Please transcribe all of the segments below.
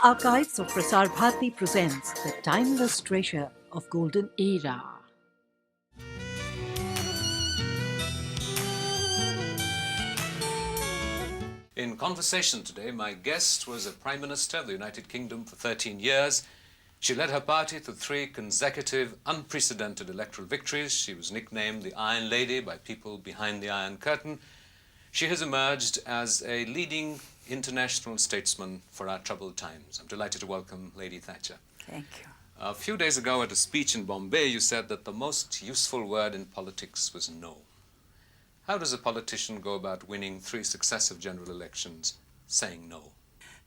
Archives of Prasar Bharati presents the timeless treasure of Golden Era. In conversation today, my guest was a Prime Minister of the United Kingdom for 13 years. She led her party to 3 consecutive, unprecedented electoral victories. She was nicknamed the Iron Lady by people behind the Iron Curtain. She has emerged as a leading international statesman for our troubled times. I'm delighted to welcome Lady Thatcher. Thank you. A few days ago at a speech in Bombay, you said that the most useful word in politics was no. How does a politician go about winning 3 successive general elections saying no?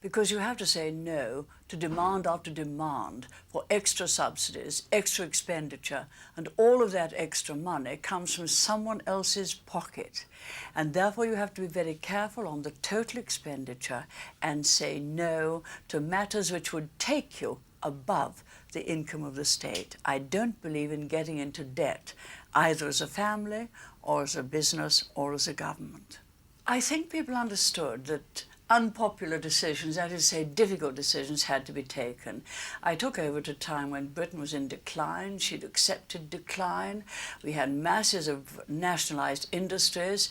Because you have to say no to demand after demand for extra subsidies, extra expenditure, and all of that extra money comes from someone else's pocket. And therefore you have to be very careful on the total expenditure and say no to matters which would take you above the income of the state. I don't believe in getting into debt, either as a family or as a business or as a government. I think people understood that unpopular decisions, that is to say difficult decisions, had to be taken. I took over at a time when Britain was in decline. She'd accepted decline. We had masses of nationalised industries.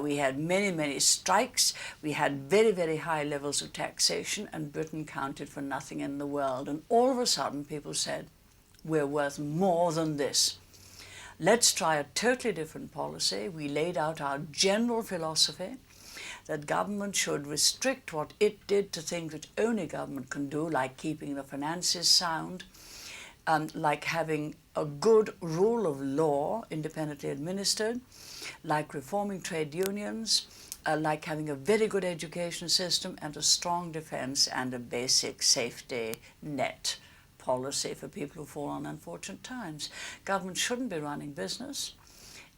We had many strikes. We had very high levels of taxation, and Britain counted for nothing in the world. And all of a sudden people said, we're worth more than this. Let's try a totally different policy. We laid out our general philosophy that government should restrict what it did to things which only government can do, like keeping the finances sound, like having a good rule of law independently administered, like reforming trade unions, like having a very good education system and a strong defence and a basic safety net policy for people who fall on unfortunate times. Government shouldn't be running business,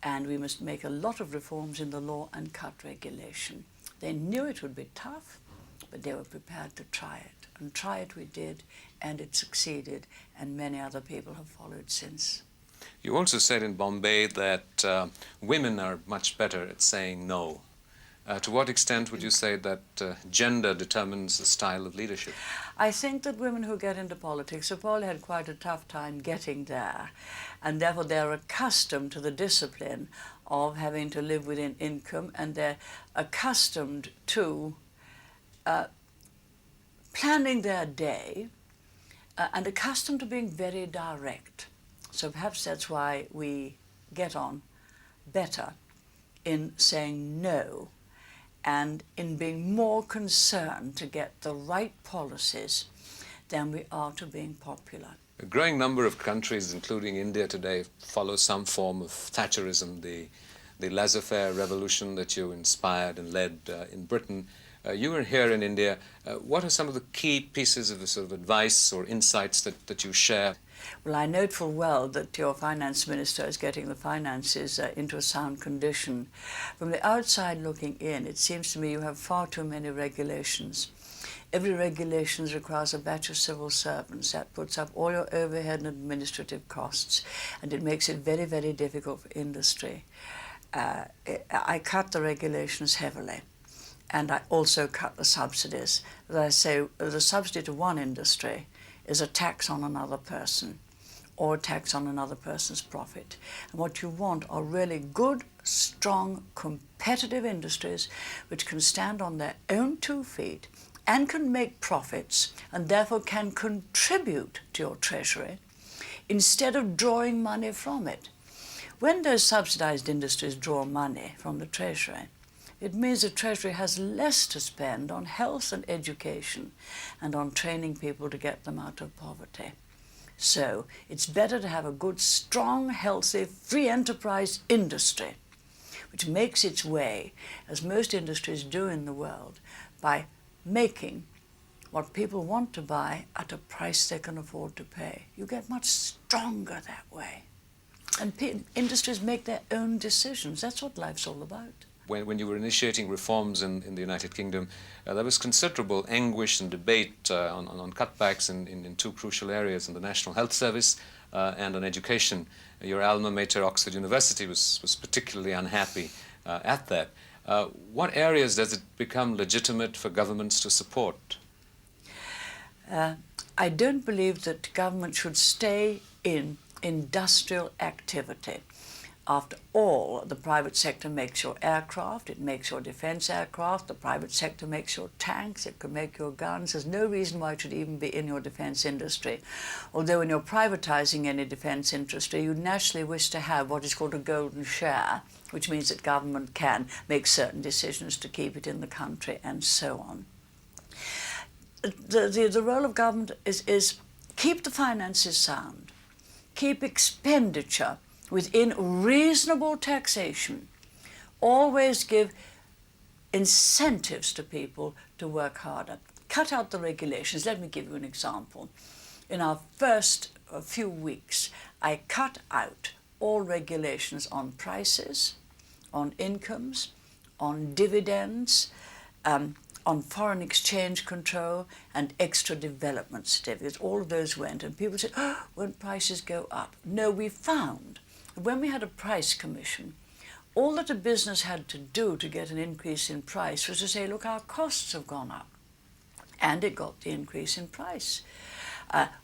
and we must make a lot of reforms in the law and cut regulation. They knew it would be tough, but they were prepared to try it. And try it we did, and it succeeded, and many other people have followed since. You also said in Bombay that women are much better at saying no. To what extent would you say that gender determines the style of leadership? I think that women who get into politics have probably had quite a tough time getting there, and therefore they're accustomed to the discipline of having to live within income, and they're accustomed to planning their day and accustomed to being very direct. So perhaps that's why we get on better in saying no and in being more concerned to get the right policies than we are to being popular. A growing number of countries, including India today, follow some form of Thatcherism, the laissez-faire revolution that you inspired and led in Britain. You were here in India. What are some of the key pieces of sort of advice or insights that you share? Well, I note full well that your finance minister is getting the finances into a sound condition. From the outside looking in, it seems to me you have far too many regulations. Every regulation requires a batch of civil servants. That puts up all your overhead and administrative costs, and it makes it very difficult for industry. I cut the regulations heavily, and I also cut the subsidies. As I say, the subsidy to one industry is a tax on another person or a tax on another person's profit. And what you want are really good, strong, competitive industries which can stand on their own 2 feet and can make profits and therefore can contribute to your treasury instead of drawing money from it. When those subsidized industries draw money from the treasury, it means the Treasury has less to spend on health and education and on training people to get them out of poverty. So it's better to have a good, strong, healthy, free enterprise industry, which makes its way, as most industries do in the world, by making what people want to buy at a price they can afford to pay. You get much stronger that way. And industries make their own decisions. That's what life's all about. When you were initiating reforms in the United Kingdom, there was considerable anguish and debate on cutbacks in 2 crucial areas, in the National Health Service and on education. Your alma mater, Oxford University, was particularly unhappy at that. What areas does it become legitimate for governments to support? I don't believe that government should stay in industrial activity. After all, the private sector makes your aircraft, it makes your defense aircraft, the private sector makes your tanks, it can make your guns. There's no reason why it should even be in your defense industry. Although when you're privatizing any defense industry, you naturally wish to have what is called a golden share, which means that government can make certain decisions to keep it in the country and so on. The role of government is keep the finances sound, keep expenditure within reasonable taxation, always give incentives to people to work harder. Cut out the regulations. Let me give you an example. In our first few weeks, I cut out all regulations on prices, on incomes, on dividends, on foreign exchange control and extra development certificates. All of those went, and people said, oh, won't prices go up? No, we found that when we had a price commission, all that a business had to do to get an increase in price was to say, look, our costs have gone up. And it got the increase in price.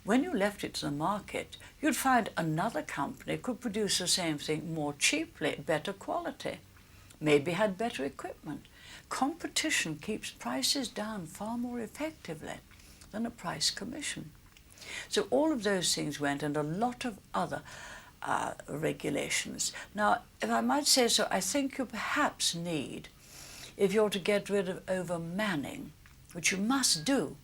When you left it to the market, you'd find another company could produce the same thing more cheaply, better quality, maybe had better equipment. Competition keeps prices down far more effectively than a price commission. So all of those things went, and a lot of other regulations. Now, if I might say so, I think you perhaps need, if you're to get rid of over-manning, which you must do,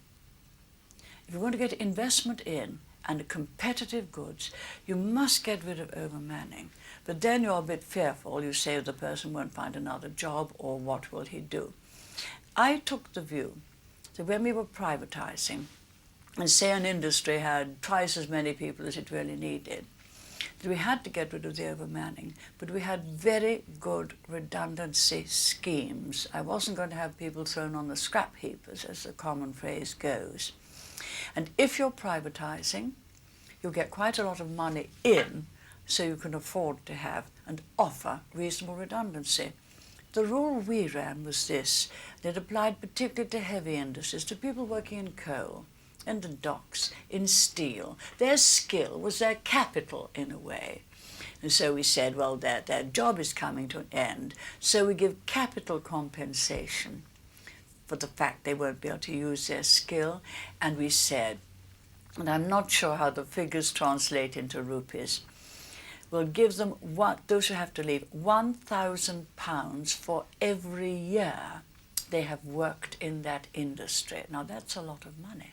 if you're going to get investment in and competitive goods, you must get rid of over-manning. But then you're a bit fearful. You say the person won't find another job, or what will he do? I took the view that when we were privatizing, and say an industry had twice as many people as it really needed, that we had to get rid of the over-manning, but we had very good redundancy schemes. I wasn't going to have people thrown on the scrap heap, as the common phrase goes. And if you're privatizing, you'll get quite a lot of money in, so you can afford to have and offer reasonable redundancy. The rule we ran was this, that it applied particularly to heavy industries, to people working in coal, in the docks, in steel. Their skill was their capital in a way. And so we said, well, their job is coming to an end, so we give capital compensation for the fact they won't be able to use their skill. And we said, and I'm not sure how the figures translate into rupees, we'll give them, those who have to leave, £1,000 for every year they have worked in that industry. Now that's a lot of money.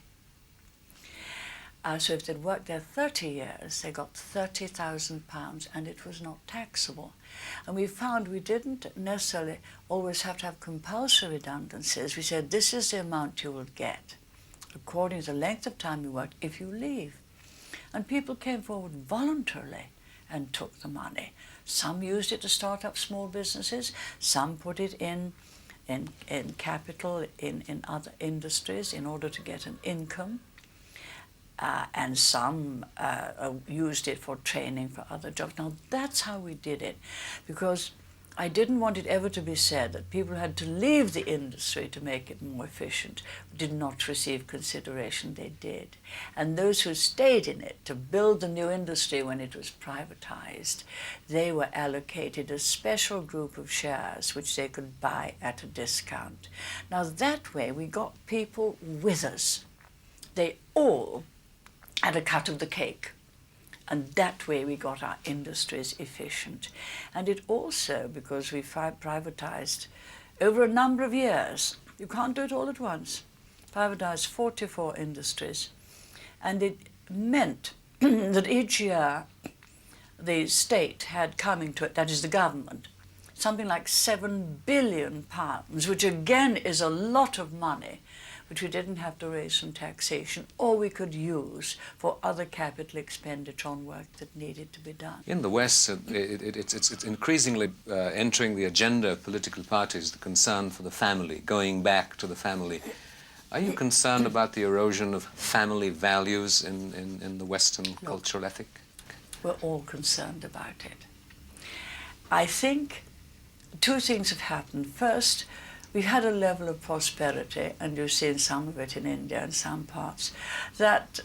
So if they'd worked there 30 years, they got £30,000, and it was not taxable. And we found we didn't necessarily always have to have compulsory redundancies. We said, this is the amount you will get, according to the length of time you worked, if you leave. And people came forward voluntarily and took the money. Some used it to start up small businesses, some put it in capital, in other industries in order to get an income. And some used it for training for other jobs. Now that's how we did it, because I didn't want it ever to be said that people had to leave the industry to make it more efficient, did not receive consideration. They did. And those who stayed in it to build the new industry when it was privatized, they were allocated a special group of shares which they could buy at a discount. Now that way we got people with us. They all had a cut of the cake. And that way we got our industries efficient. And it also, because we privatized over a number of years, you can't do it all at once, privatized 44 industries. And it meant that each year the state had coming to it, that is the government, something like £7 billion, which again is a lot of money, which we didn't have to raise from taxation, or we could use for other capital expenditure on work that needed to be done. In the West, it's increasingly entering the agenda of political parties, the concern for the family, going back to the family. Are you concerned about the erosion of family values in the Western cultural ethic? We're all concerned about it. I think two things have happened. First, we had a level of prosperity, and you've seen some of it in India and some parts, that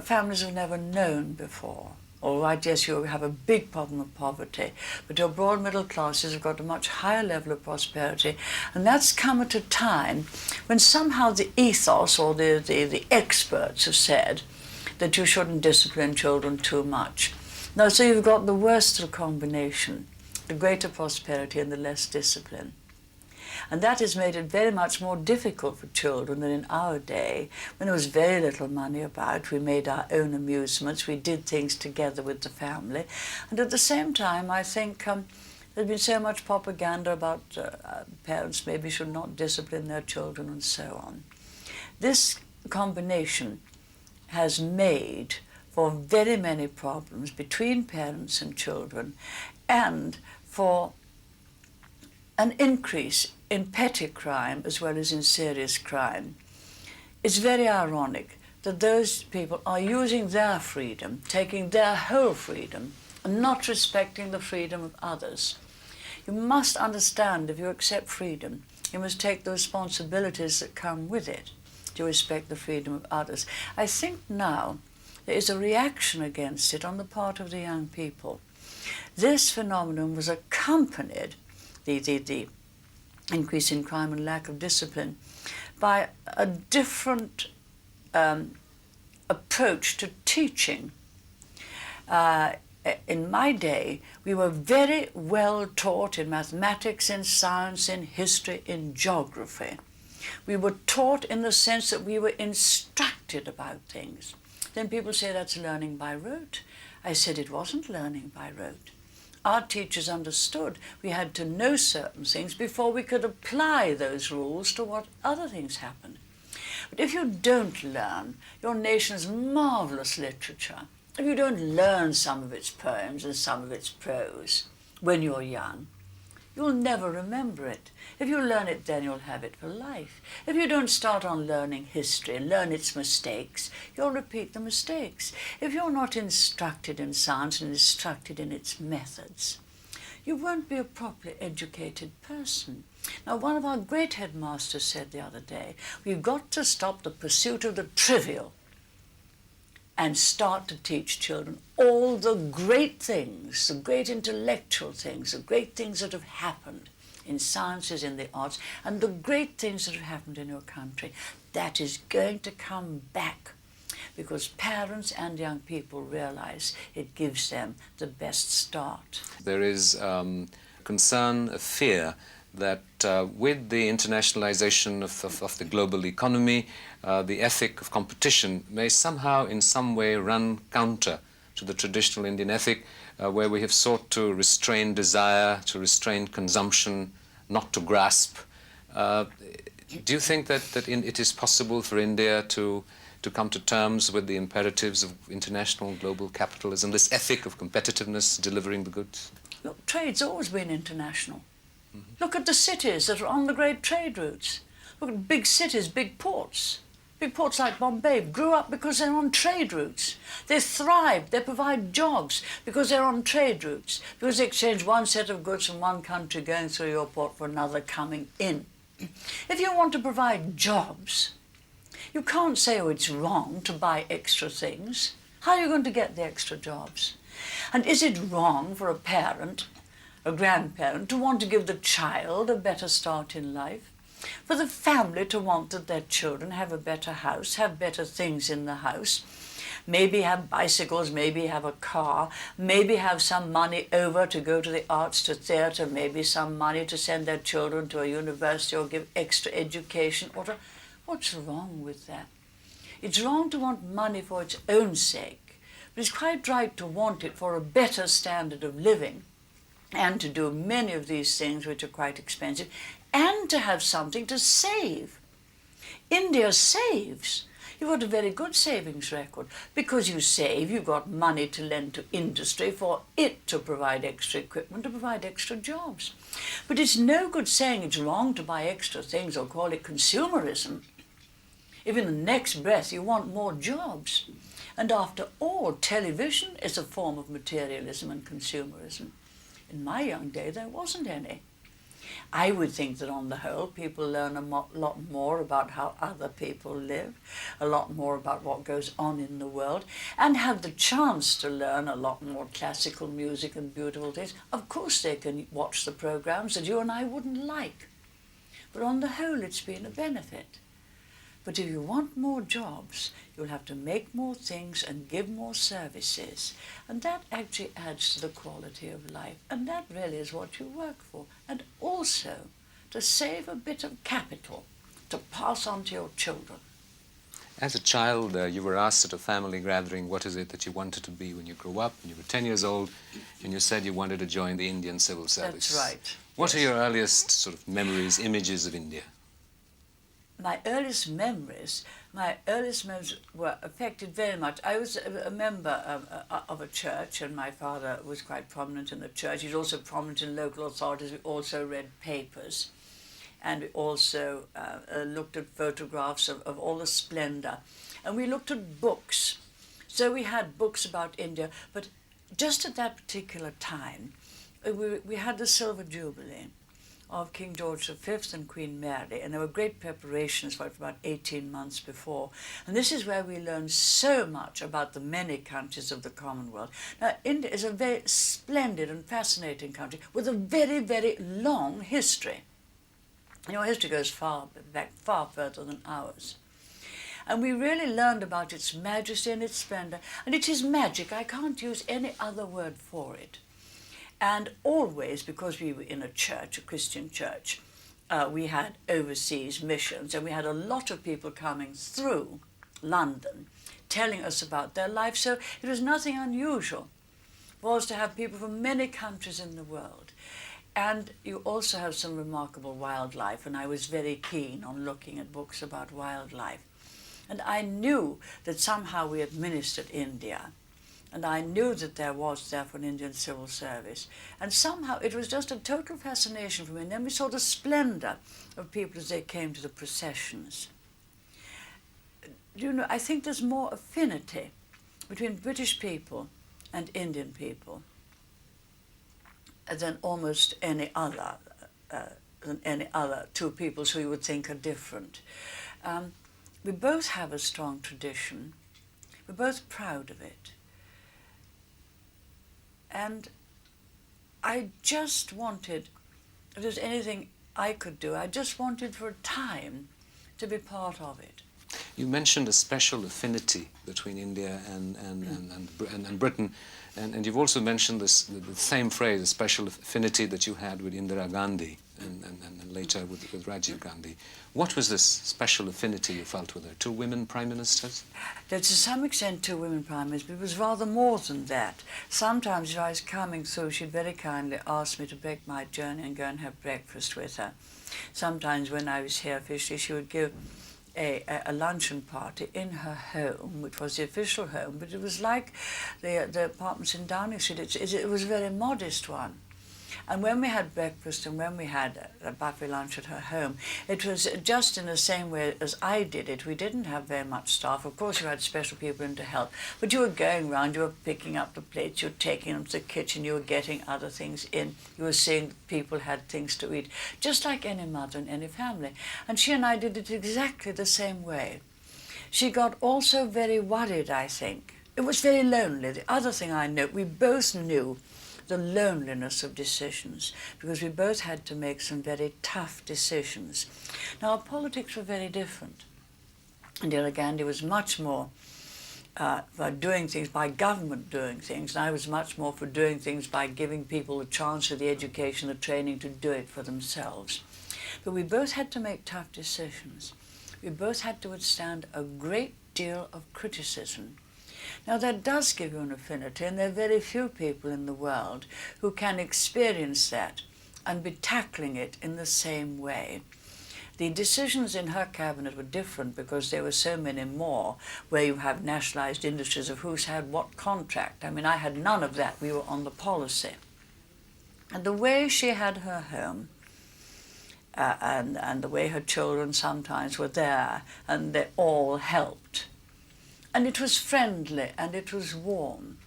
families have never known before. All right, yes, you have a big problem of poverty, but your broad middle classes have got a much higher level of prosperity, and that's come at a time when somehow the ethos or the experts have said that you shouldn't discipline children too much. Now, so you've got the worst of the combination, the greater prosperity and the less discipline. And that has made it very much more difficult for children than in our day, when there was very little money about. We made our own amusements, we did things together with the family. And at the same time, I think there's been so much propaganda about parents maybe should not discipline their children and so on. This combination has made for very many problems between parents and children, and for an increase in petty crime as well as in serious crime. It's very ironic that those people are using their freedom, taking their whole freedom, and not respecting the freedom of others. You must understand, if you accept freedom, you must take the responsibilities that come with it to respect the freedom of others. I think now there is a reaction against it on the part of the young people. This phenomenon was accompanied, the increase in crime and lack of discipline, by a different approach to teaching. In my day, we were very well taught in mathematics, in science, in history, in geography. We were taught in the sense that we were instructed about things. Then people say that's learning by rote. I said it wasn't learning by rote. Our teachers understood we had to know certain things before we could apply those rules to what other things happened. But if you don't learn your nation's marvelous literature, if you don't learn some of its poems and some of its prose when you're young, you'll never remember it. If you learn it then, you'll have it for life. If you don't start on learning history and learn its mistakes, you'll repeat the mistakes. If you're not instructed in science and instructed in its methods, you won't be a properly educated person. Now, one of our great headmasters said the other day, we've got to stop the pursuit of the trivial and start to teach children all the great things, the great intellectual things, the great things that have happened in sciences, in the arts, and the great things that have happened in your country. That is going to come back because parents and young people realize it gives them the best start. There is concern, a fear that with the internationalization of the global economy, the ethic of competition may somehow in some way run counter to the traditional Indian ethic, where we have sought to restrain desire, to restrain consumption, not to grasp. Do you think that it is possible for India to come to terms with the imperatives of international global capitalism, this ethic of competitiveness, delivering the goods? Look, trade's always been international. Look at the cities that are on the great trade routes. Look at big cities, big ports. Big ports like Bombay grew up because they're on trade routes. They thrive, they provide jobs because they're on trade routes, because they exchange one set of goods from one country going through your port for another coming in. If you want to provide jobs, you can't say, oh, it's wrong to buy extra things. How are you going to get the extra jobs? And is it wrong for a parent, a grandparent, to want to give the child a better start in life? For the family to want that their children have a better house, have better things in the house, maybe have bicycles, maybe have a car, maybe have some money over to go to the arts, to theatre, maybe some money to send their children to a university or give extra education. What's wrong with that? It's wrong to want money for its own sake, but it's quite right to want it for a better standard of living and to do many of these things which are quite expensive, and to have something to save. India saves. You've got a very good savings record. Because you save, you've got money to lend to industry for it to provide extra equipment, to provide extra jobs. But it's no good saying it's wrong to buy extra things or call it consumerism if in the next breath you want more jobs. And after all, television is a form of materialism and consumerism. In my young day, there wasn't any. I would think that on the whole people learn a lot more about how other people live, a lot more about what goes on in the world, and have the chance to learn a lot more classical music and beautiful things. Of course they can watch the programs that you and I wouldn't like, but on the whole it's been a benefit. But if you want more jobs, you'll have to make more things and give more services. And that actually adds to the quality of life. And that really is what you work for. And also to save a bit of capital to pass on to your children. As a child, you were asked at a family gathering, what is it that you wanted to be when you grew up? And you were 10 years old, and you said you wanted to join the Indian Civil Service. That's right. What are your earliest sort of memories, images of India? My earliest memories were affected very much. I was a member of a church, and my father was quite prominent in the church. He was also prominent in local authorities. We also read papers, and we also looked at photographs of all the splendor. And we looked at books. So we had books about India, but just at that particular time, we had the Silver Jubilee of King George V and Queen Mary, and there were great preparations for it about 18 months before. And this is where we learned so much about the many countries of the Commonwealth. Now, India is a very splendid and fascinating country with a very, very long history. You know, history goes far back, far further than ours. And we really learned about its majesty and its splendor. And it is magic. I can't use any other word for it. And always, because we were in a church, a Christian church, we had overseas missions, and we had a lot of people coming through London telling us about their life. So it was nothing unusual for us to have people from many countries in the world. And you also have some remarkable wildlife, and I was very keen on looking at books about wildlife. And I knew that somehow we administered India. And I knew that there was therefore an Indian civil service. And somehow it was just a total fascination for me. And then we saw the splendor of people as they came to the processions. You know, I think there's more affinity between British people and Indian people than almost any other two peoples who you would think are different. We both have a strong tradition. We're both proud of it. And I just wanted, if there's anything I could do, I just wanted for a time to be part of it. You mentioned a special affinity between India and Britain, and you've also mentioned the same phrase, a special affinity that you had with Indira Gandhi and later with Rajiv Gandhi. What was this special affinity you felt with her? Two women prime ministers? To some extent, two women prime ministers, but it was rather more than that. Sometimes if I was coming through, she'd very kindly ask me to break my journey and go and have breakfast with her. Sometimes when I was here officially, she would give a luncheon party in her home, which was the official home, but it was like the apartments in Downing Street. It was a very modest one. And when we had breakfast and when we had a buffet lunch at her home, it was just in the same way as I did it. We didn't have very much staff. Of course, you had special people in to help, but you were going round, you were picking up the plates, you were taking them to the kitchen, you were getting other things in, you were seeing people had things to eat, just like any mother in any family. And she and I did it exactly the same way. She got also very worried, I think. It was very lonely. The other thing I know, we both knew the loneliness of decisions, because we both had to make some very tough decisions. Now, our politics were very different. Indira Gandhi was much more for doing things by government doing things, and I was much more for doing things by giving people the chance for the education, the training to do it for themselves. But we both had to make tough decisions. We both had to withstand a great deal of criticism. Now, that does give you an affinity, and there are very few people in the world who can experience that and be tackling it in the same way. The decisions in her cabinet were different because there were so many more where you have nationalised industries of who's had what contract. I mean, I had none of that. We were on the policy. And the way she had her home, and the way her children sometimes were there, and they all helped. And it was friendly and it was warm.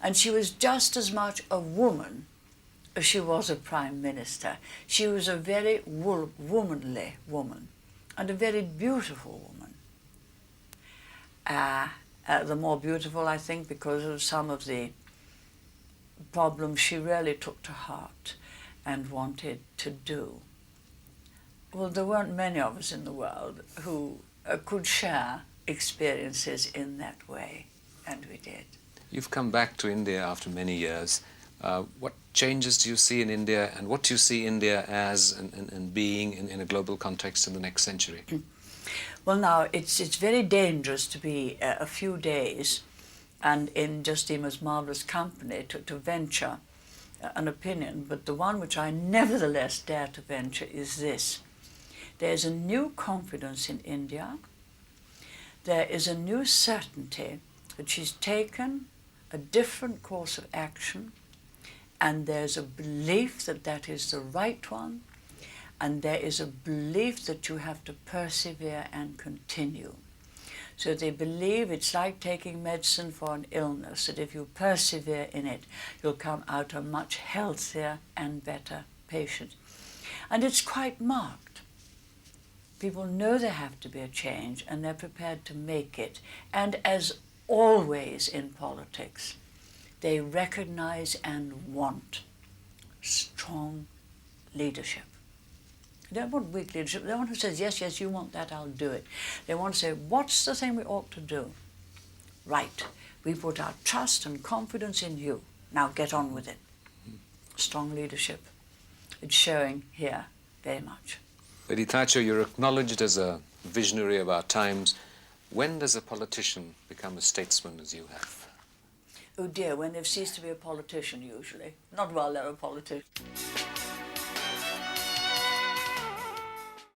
And she was just as much a woman she was a prime minister. She was a very womanly woman and a very beautiful woman. The more beautiful, I think, because of some of the problems she really took to heart and wanted to do. Well, there weren't many of us in the world who could share experiences in that way, and we did. You've come back to India after many years. What changes do you see in India, and what do you see India as and being in a global context in the next century? Well, now, it's very dangerous to be a few days and in Justima's marvellous company to venture an opinion, but the one which I nevertheless dare to venture is this. There's a new confidence in India. There is a new certainty that she's taken a different course of action, and there's a belief that that is the right one, and there is a belief that you have to persevere and continue. So they believe it's like taking medicine for an illness, that if you persevere in it, you'll come out a much healthier and better patient. And it's quite marked. People know there have to be a change, and they're prepared to make it. And as always in politics, they recognize and want strong leadership. They don't want weak leadership. They want who says, yes, yes, you want that, I'll do it. They want to say, what's the thing we ought to do? Right. We put our trust and confidence in you. Now get on with it. Strong leadership. It's showing here very much. Lady Thatcher, you're acknowledged as a visionary of our times. When does a politician become a statesman as you have? Oh dear, when they've ceased to be a politician, usually. Not while they're a politician.